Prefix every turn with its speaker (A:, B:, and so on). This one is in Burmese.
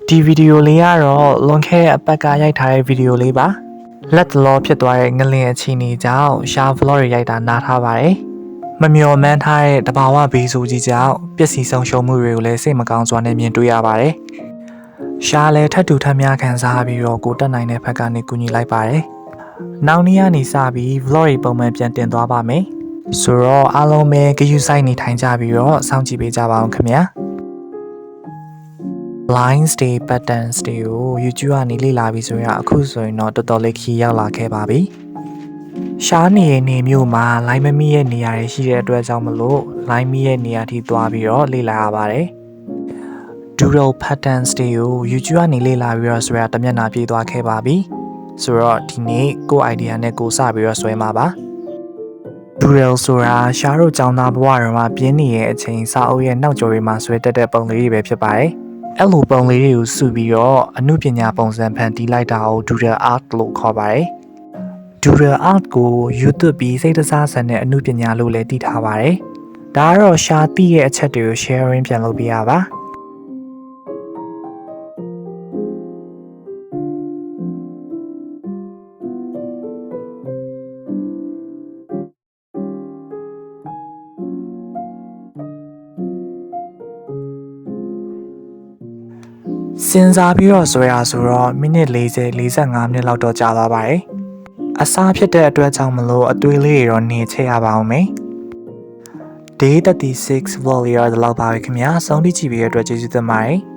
A: ဒီဗီဒီယိုလေးကတော့လွန်ခဲ့တဲ့အပတ်ကရိုက်ထားတဲ့ဗီဒီယိုလေးပါလက်တလောဖြစ်သွားတဲ့ငလင်အခြေအနေကြောင့်ရှာဗလော့တွေရိုက်တာနားထားပါတယ်မမျှော်မှန်းထားတဲ့တဘာဝဘေးဆိုးကြီးကြောင့်ပျက်စီးဆုံးရှုံးမှုတွေကိုလည်းစိတ်မကောင်းစွာနဲ့မြင်တွေ့ရပါတယ်ရှာလည်းထပ်တူထပ်များခံစားပြီးတော့ကိုတက်နိုင်တဲ့ဘက်ကနေကူညီလိုက်ပါတယ်နောက်နေ့ကနေစပြီး vlog တွေပုံမှန်ပြန်တင်သွားပါမယ်ဆိုတော့အားလုံးပဲဂရုစိုက်နေထိုင်ကြပြီးတော့စောင့်ကြည့်ပေးကြပါအောင်ခင်ဗျာlines တွေ patterns တွေကို YouTube ကနေလေ့လာပြီးဆိုရင်အခုဆိုရင်တော့တော်တော်လေးခီးရောက်လာခဲ့ပါပြီရှားနေနေမျိုးမှာ line မမိရဲ့နေရာတွေရှိတဲ့အတွက်ကြောင့်မလို့ line မိရဲ့နေရာထိသွားပြီးတော့လေ့လာရပါတယ် doodle patterns တွေကို YouTube ကနေလေ့လာပြီးတော့ဆိုရတမျက်နှာပြေးသွားခဲ့ပါပြီဆိုတော့ဒီနေ့ကို idea နဲ့ကိုစပြီးတော့ဆွဲမှာပါ doodle ဆိုတာရှားတို့ကျောင်းသားဘဝတွေမှာပြင်းနေတဲ့အချိန်စာအုပ်ရဲ့နောက်ကျော်တွေမှာဆွဲတက်တဲ့ပုံလေးတွေပဲဖြစ်ပါတယ်အဲ့လိုပုံလေးတွေကိုစုပြီးတော့အမှုပညာပုံစံဖန်တီးလိုက်တာကို doodle art လို့ခေါ်ပါတယ် doodle art ကို YouTube ပြီးစိတ်တစားဆန်တဲ့အမှုပညာလို့လည်းသိထားပါတယ်ဒါကတော့ရှားသိရဲ့အချက်တွေကို sharing ပြန်လုပ်ပြရပါစဉ်းစားပြီးတော့ဆွဲရဆိုတော့မိနစ်40-45မိနစ်လောက်တော့ကြာသွားပါတယ်။အစားဖြစ်တဲ့အတွက်ကြောင့်မလို့အသွေးလေးတွေတော့နေချက်ရပါအောင်မယ်။ Day 36 vlog ရတဲ့လောက်ပါပဲခင်ဗျာ။ဆုံးဖြတ်ကြည့်ပြီးတဲ့အတွက်ကျေးဇူးတင်ပါတယ်။